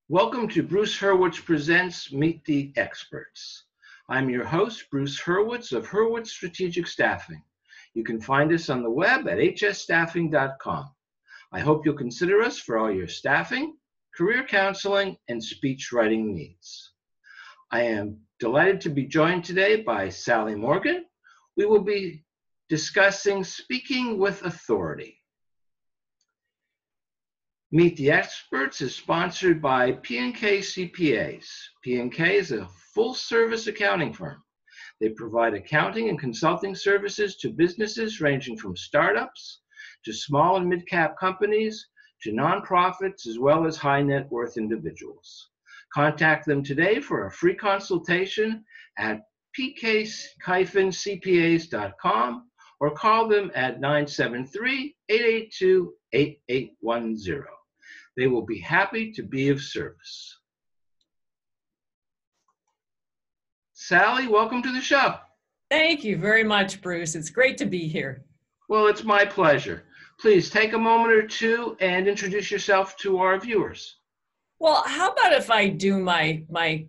Welcome to Bruce Hurwitz Presents Meet the Experts. I'm your host, Bruce Hurwitz of Hurwitz Strategic Staffing. You can find us on the web at hsstaffing.com. I hope you'll consider us for all your staffing, career counseling, and speech writing needs. I am delighted to be joined today by Sally Morgan. We will be discussing speaking with authority. Meet the Experts is sponsored by P&K CPAs. P&K is a full-service accounting firm. They provide accounting and consulting services to businesses ranging from startups to small and mid-cap companies to nonprofits as well as high-net-worth individuals. Contact them today for a free consultation at pk-cpas.com or call them at 973-882-8810. They will be happy to be of service. Sally, welcome to the show. Thank you very much, Bruce. It's great to be here. Well, it's my pleasure. Please take a moment or two and introduce yourself to our viewers. Well, how about if I do my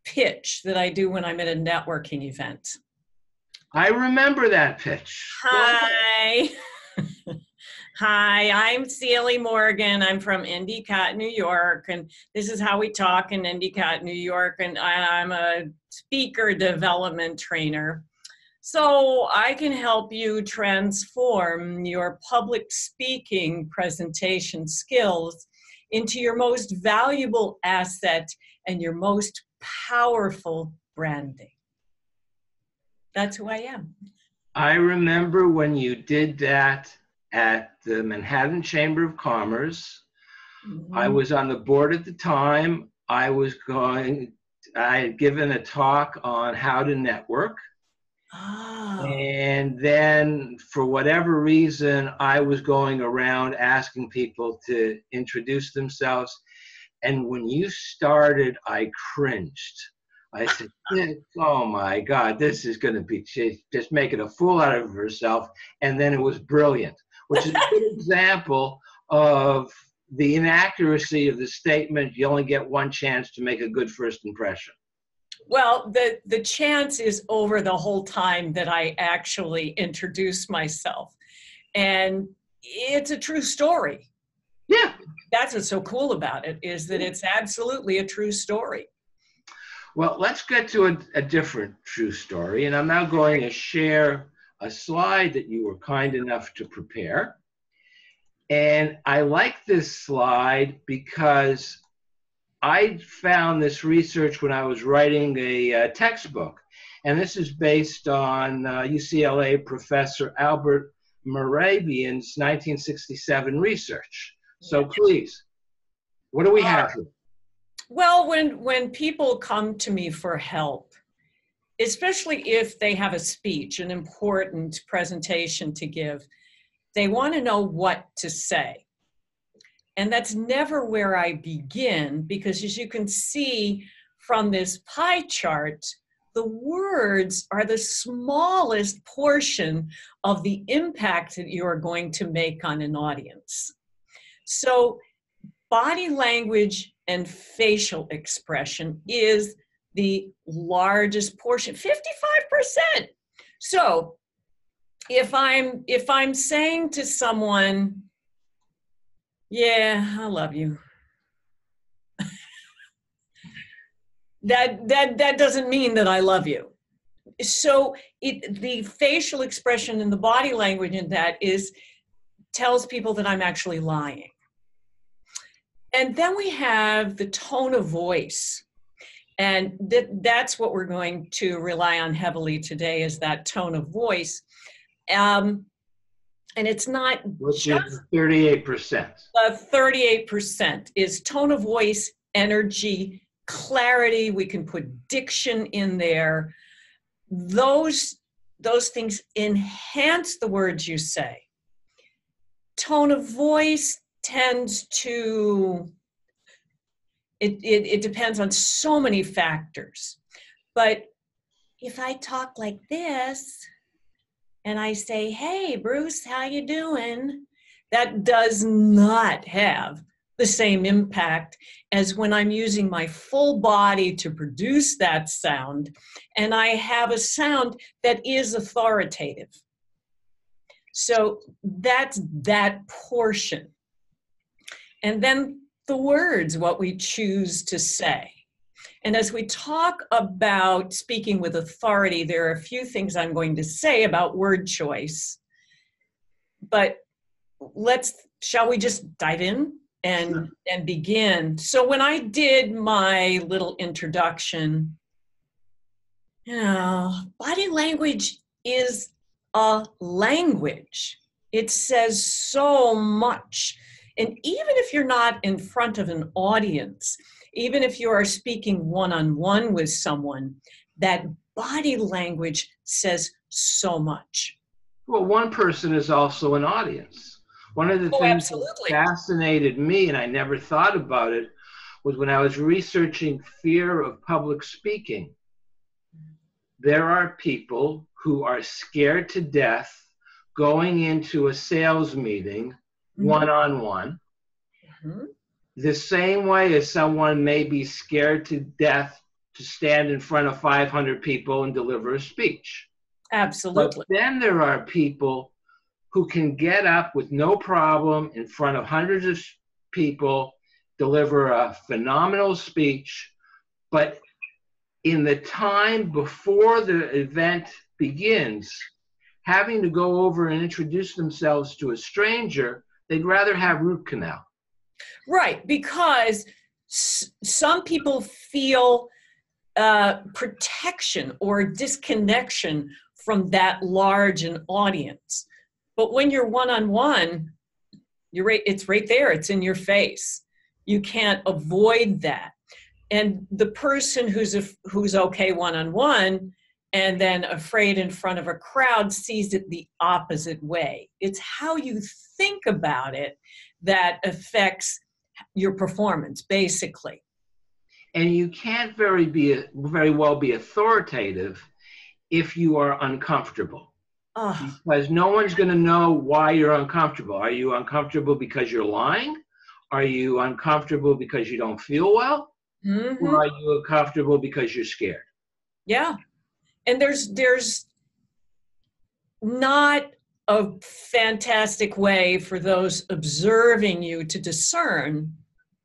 pitch that I do when I'm at a networking event? I remember that pitch. Hi. Hi, I'm Sally Morgan. I'm from Endicott, New York, and this is how we talk in Endicott, New York, and I'm a speaker development trainer. So I can help you transform your public speaking presentation skills into your most valuable asset and your most powerful branding. That's who I am. I remember when you did that at the Manhattan Chamber of Commerce. Mm-hmm. I was on the board at the time. I had given a talk on how to network. Oh. And then for whatever reason, I was going around asking people to introduce themselves. And when you started, I cringed. I said, oh my God, this is going to be just making a fool out of herself. And then it was brilliant, which is a good example of the inaccuracy of the statement, you only get one chance to make a good first impression. Well, the chance is over the whole time that I actually introduce myself. And it's a true story. Yeah. That's what's so cool about it, is that it's absolutely a true story. Well, let's get to a different true story. And I'm now going to share a slide that you were kind enough to prepare. And I like this slide because I found this research when I was writing a textbook. And this is based on UCLA professor Albert Mehrabian's 1967 research. So please, what do we have here? Well, when people come to me for help, especially if they have a speech, an important presentation to give, they want to know what to say. And that's never where I begin, because as you can see from this pie chart, the words are the smallest portion of the impact that you are going to make on an audience. So body language and facial expression is the largest portion, 55%. So if I'm saying to someone, yeah, I love you, that doesn't mean that I love you. So the facial expression and the body language in that tells people that I'm actually lying. And then we have the tone of voice. And that's what we're going to rely on heavily today, is that tone of voice. And it's not Which is 38%. 38% is tone of voice, energy, clarity. We can put diction in there. Those things enhance the words you say. Tone of voice tends to, it depends on so many factors. But if I talk like this and I say, hey, Bruce, how you doing? That does not have the same impact as when I'm using my full body to produce that sound, and I have a sound that is authoritative. So that's that portion. And then the words, what we choose to say. And as we talk about speaking with authority, there are a few things I'm going to say about word choice. But shall we just dive in and begin? So when I did my little introduction, body language is a language. It says so much. And even if you're not in front of an audience, even if you are speaking one-on-one with someone, that body language says so much. Well, one person is also an audience. One of the things that fascinated me, and I never thought about it, was when I was researching fear of public speaking. There are people who are scared to death going into a sales meeting one-on-one, the same way as someone may be scared to death to stand in front of 500 people and deliver a speech. Absolutely. But then there are people who can get up with no problem in front of hundreds of people, deliver a phenomenal speech, but in the time before the event begins, having to go over and introduce themselves to a stranger, they'd rather have root canal. Right, because some people feel protection or disconnection from that large an audience. But when you're one-on-one, it's right there, it's in your face. You can't avoid that. And the person who's okay one-on-one and then afraid in front of a crowd sees it the opposite way. It's how you think about it that affects your performance, basically. And you can't very well be authoritative if you are uncomfortable. Because no one's going to know why you're uncomfortable. Are you uncomfortable because you're lying? Are you uncomfortable because you don't feel well? Or are you uncomfortable because you're scared? Yeah. And there's not a fantastic way for those observing you to discern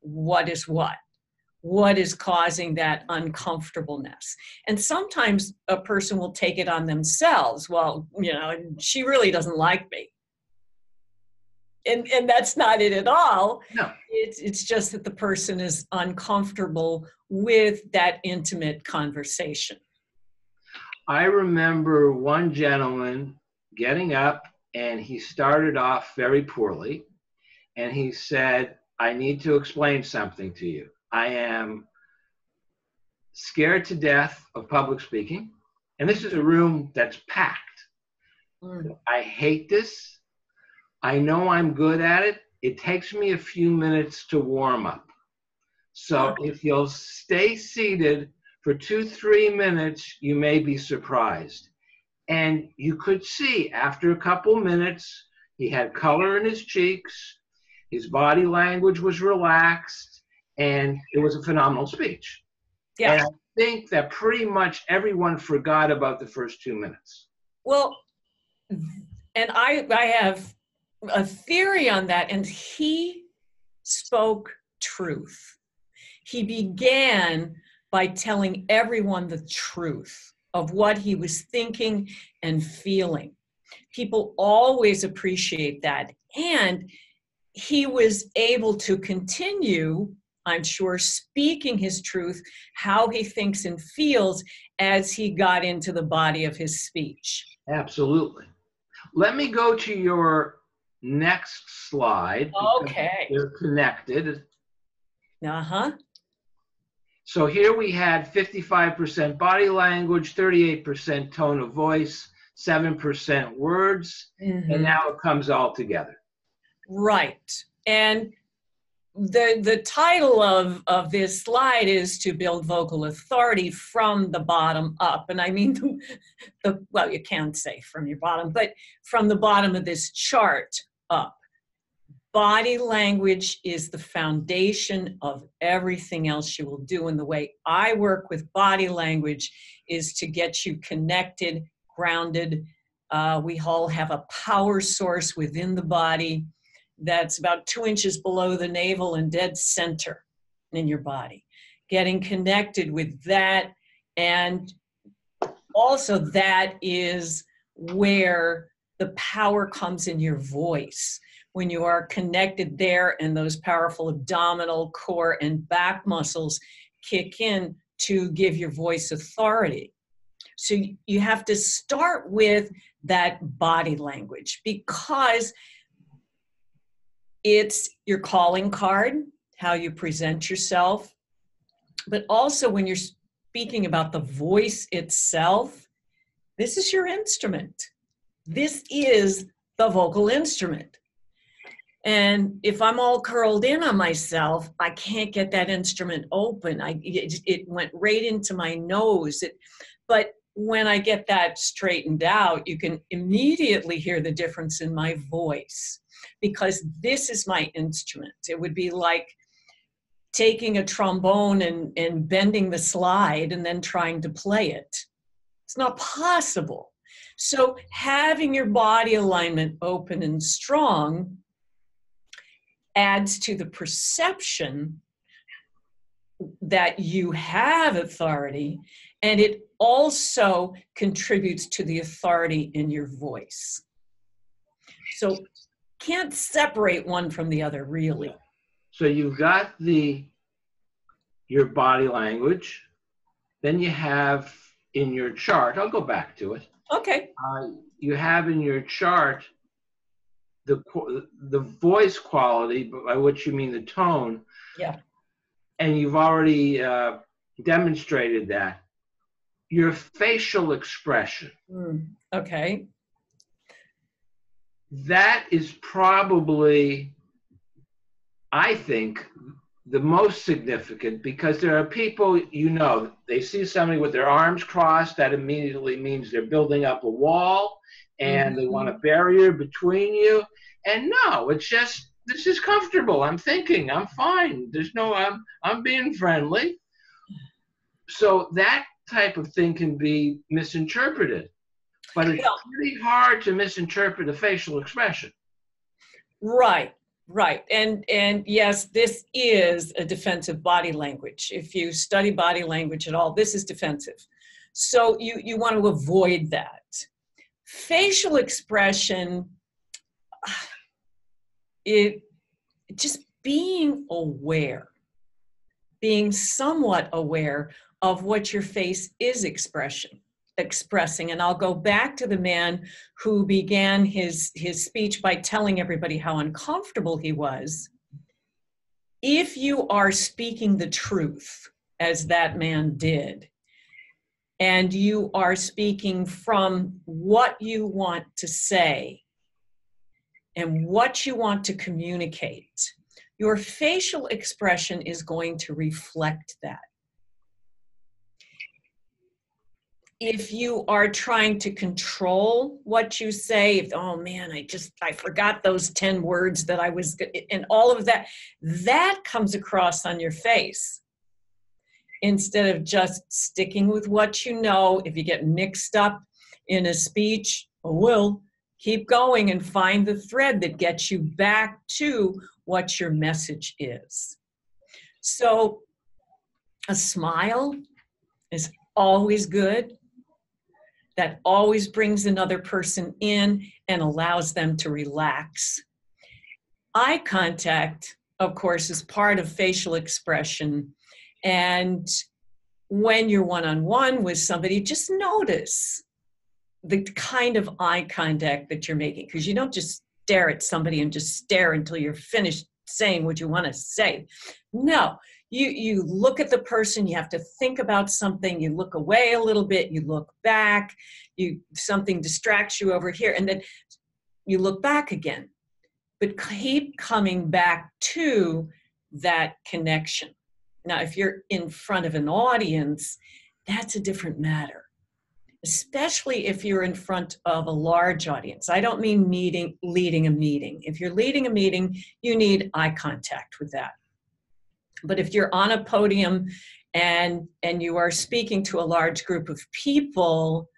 what is causing that uncomfortableness. And sometimes a person will take it on themselves. Well, she really doesn't like me. And that's not it at all. No. It's just that the person is uncomfortable with that intimate conversation. I remember one gentleman getting up, and he started off very poorly. And he said, I need to explain something to you. I am scared to death of public speaking. And this is a room that's packed. I hate this. I know I'm good at it. It takes me a few minutes to warm up. So if you'll stay seated for 2-3 minutes, you may be surprised. And you could see after a couple minutes, he had color in his cheeks, his body language was relaxed, and it was a phenomenal speech. Yeah. And I think that pretty much everyone forgot about the first 2 minutes. Well, and I have a theory on that, and he spoke truth. He began by telling everyone the truth of what he was thinking and feeling. People always appreciate that. And he was able to continue, I'm sure, speaking his truth, how he thinks and feels as he got into the body of his speech. Absolutely. Let me go to your next slide. Okay. They're connected. Uh-huh. So here we had 55% body language, 38% tone of voice, 7% words, and now it comes all together. Right. And the title of this slide is to build vocal authority from the bottom up. And I mean, well, you can't say from your bottom, but from the bottom of this chart up. body language is the foundation of everything else you will do. And the way I work with body language is to get you connected, grounded. We all have a power source within the body that's about 2 inches below the navel and dead center in your body. Getting connected with that, and also that is where the power comes in your voice. When you are connected there and those powerful abdominal, core, and back muscles kick in to give your voice authority. So you have to start with that body language, because it's your calling card, how you present yourself. But also when you're speaking about the voice itself, this is your instrument. This is the vocal instrument. And if I'm all curled in on myself, I can't get that instrument open. It went right into my nose. But when I get that straightened out, you can immediately hear the difference in my voice, because this is my instrument. It would be like taking a trombone and bending the slide and then trying to play it. It's not possible. So having your body alignment open and strong adds to the perception that you have authority, and it also contributes to the authority in your voice. So can't separate one from the other, really. So you've got your body language, then you have in your chart, I'll go back to it. Okay. You have in your chart the voice quality, by which you mean the tone. Yeah. And you've already demonstrated that. Your facial expression. Okay. That is probably, I think, the most significant, because there are people, they see somebody with their arms crossed, that immediately means they're building up a wall and they want a barrier between you. And no, it's just, this is comfortable. I'm thinking, I'm fine. I'm being friendly. So that type of thing can be misinterpreted, but it's pretty hard to misinterpret a facial expression. Right. And yes, this is a defensive body language. If you study body language at all, this is defensive. So you want to avoid that. Facial expression, just being aware, being somewhat aware of what your face is expressing. And I'll go back to the man who began his speech by telling everybody how uncomfortable he was. If you are speaking the truth, as that man did, and you are speaking from what you want to say and what you want to communicate, your facial expression is going to reflect that. If you are trying to control what you say, oh man, I forgot those 10 words that I was, and all of that, that comes across on your face. Instead of just sticking with what you know, if you get mixed up in a speech, keep going and find the thread that gets you back to what your message is. So a smile is always good. That always brings another person in and allows them to relax. Eye contact, of course, is part of facial expression. And when you're one-on-one with somebody, just notice the kind of eye contact that you're making, because you don't just stare at somebody and just stare until you're finished saying what you want to say. No, you look at the person, you have to think about something, you look away a little bit, you look back, something distracts you over here, and then you look back again. But keep coming back to that connection. Now, if you're in front of an audience, that's a different matter. especially if you're in front of a large audience. I don't mean leading a meeting. If you're leading a meeting, you need eye contact with that. But if you're on a podium and you are speaking to a large group of people,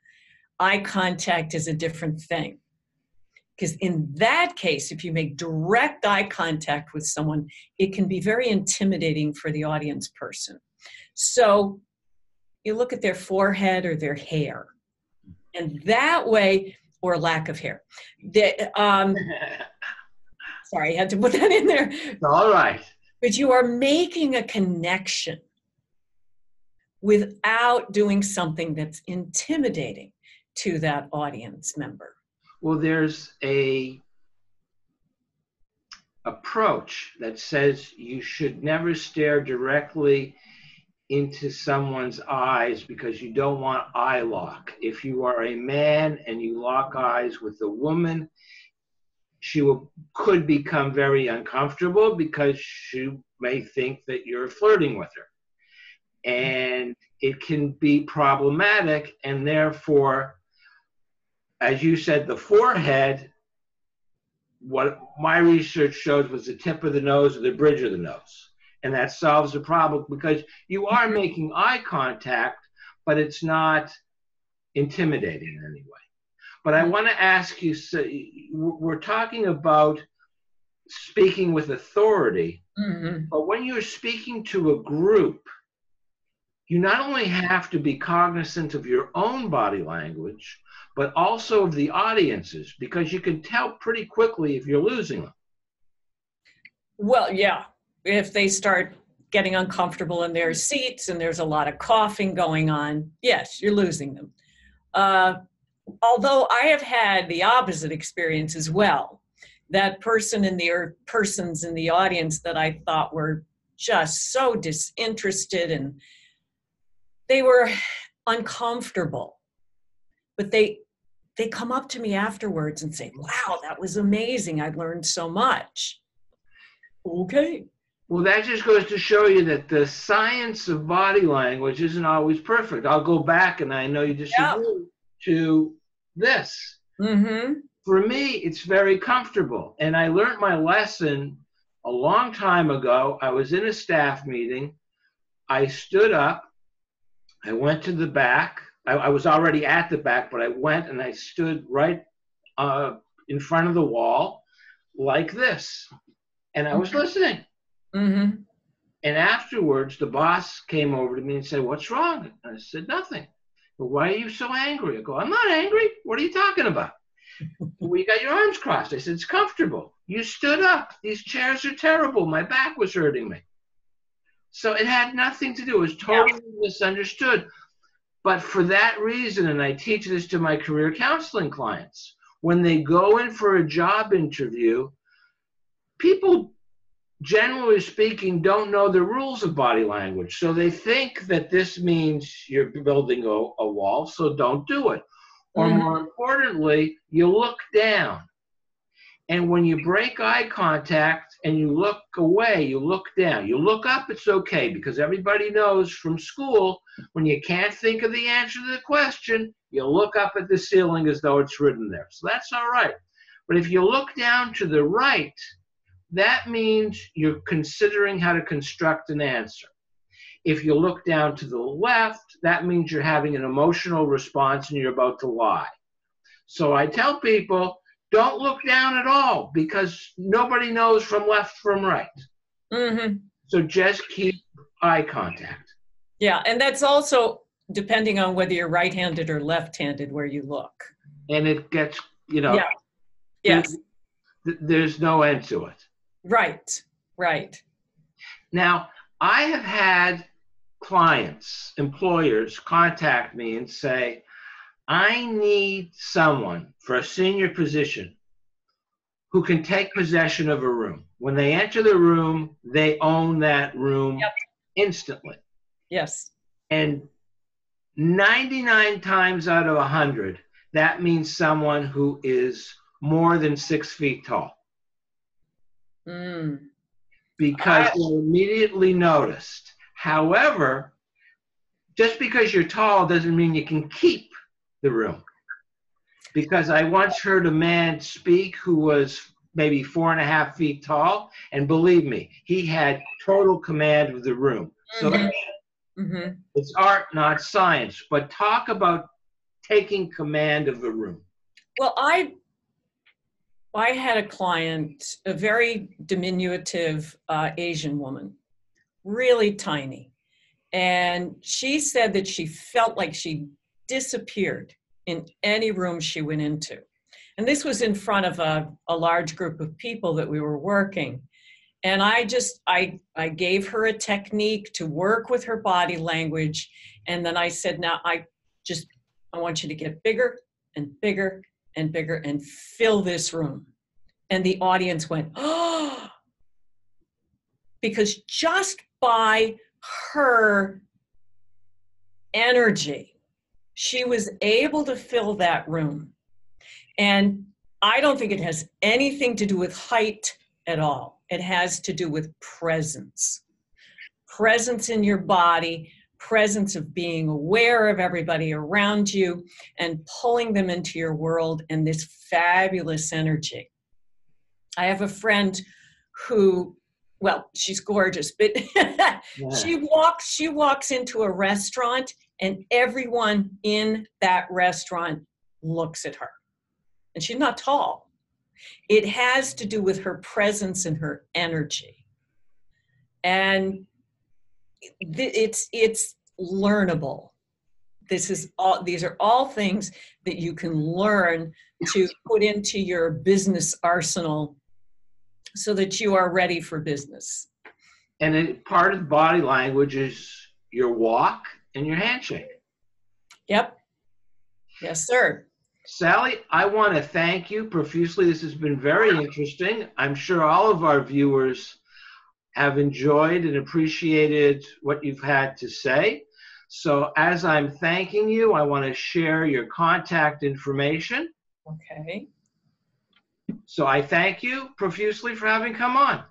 eye contact is a different thing. Because in that case, if you make direct eye contact with someone, it can be very intimidating for the audience person. So you look at their forehead or their hair, and that way, or lack of hair. Sorry, I had to put that in there. All right. But you are making a connection without doing something that's intimidating to that audience member. Well, there's a approach that says you should never stare directly into someone's eyes because you don't want eye lock. If you are a man and you lock eyes with a woman, she could become very uncomfortable because she may think that you're flirting with her. And it can be problematic, and therefore, as you said, the forehead, what my research showed was the tip of the nose or the bridge of the nose. And that solves the problem because you are making eye contact, but it's not intimidating in any way. But I want to ask you, so we're talking about speaking with authority, but when you're speaking to a group, you not only have to be cognizant of your own body language, but also of the audience's, because you can tell pretty quickly if you're losing them. Well, yeah. If they start getting uncomfortable in their seats and there's a lot of coughing going on, yes, you're losing them. Although I have had the opposite experience as well. That person or persons in the audience that I thought were just so disinterested and they were uncomfortable. But they come up to me afterwards and say, wow, that was amazing. I learned so much. Okay. Well, that just goes to show you that the science of body language isn't always perfect. I'll go back, and I know you disagree, to this. For me, it's very comfortable. And I learned my lesson a long time ago. I was in a staff meeting. I stood up. I went to the back. I was already at the back, but I went and I stood right in front of the wall like this. And I was listening. And afterwards, the boss came over to me and said, "What's wrong?" And I said, "Nothing." "Well, why are you so angry?" I go, "I'm not angry. What are you talking about?" "Well, you got your arms crossed." I said, "It's comfortable. You stood up. These chairs are terrible. My back was hurting me." So it had nothing to do. It was totally misunderstood. But for that reason, and I teach this to my career counseling clients, when they go in for a job interview, people, generally speaking, don't know the rules of body language. So they think that this means you're building a wall, so don't do it. Or more importantly, you look down. And when you break eye contact and you look away, you look down. You look up, it's okay, because everybody knows from school, when you can't think of the answer to the question, you look up at the ceiling as though it's written there. So that's all right. But if you look down to the right, that means you're considering how to construct an answer. If you look down to the left, that means you're having an emotional response and you're about to lie. So I tell people, don't look down at all, because nobody knows from left from right. So just keep eye contact. Yeah, and that's also depending on whether you're right-handed or left-handed where you look. And it gets, Yes. There's no end to it. Right. Now, I have had clients, employers, contact me and say, "I need someone for a senior position who can take possession of a room. When they enter the room, they own that room instantly." Yes. And 99 times out of 100, that means someone who is more than 6 feet tall. Because they're immediately noticed. However, just because you're tall doesn't mean you can keep the room. Because I once heard a man speak who was maybe 4.5 feet tall, and believe me, he had total command of the room. So it's art, not science. But talk about taking command of the room. Well, I had a client, a very diminutive Asian woman, really tiny. And she said that she felt like she disappeared in any room she went into. And this was in front of a large group of people that we were working. And I gave her a technique to work with her body language. And then I said, now I want you to get bigger and bigger and bigger and fill this room. And the audience went, oh, because just by her energy, she was able to fill that room. And I don't think it has anything to do with height at all. It has to do with presence. Presence in your body, presence of being aware of everybody around you and pulling them into your world and this fabulous energy. I have a friend who, well, she's gorgeous, but she walks into a restaurant and everyone in that restaurant looks at her. And she's not tall. It has to do with her presence and her energy. And it's learnable. These are all things that you can learn to put into your business arsenal so that you are ready for business. And part of body language is your walk and your handshake. Yep. Yes, sir. Sally, I want to thank you profusely. This has been very interesting. I'm sure all of our viewers have enjoyed and appreciated what you've had to say. So as I'm thanking you, I want to share your contact information. Okay. So I thank you profusely for having come on.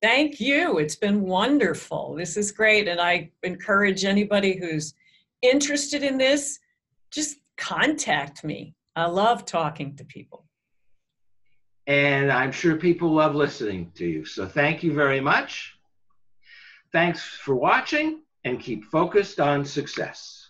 Thank you. It's been wonderful. This is great. And I encourage anybody who's interested in this, just contact me. I love talking to people. And I'm sure people love listening to you. So thank you very much. Thanks for watching and keep focused on success.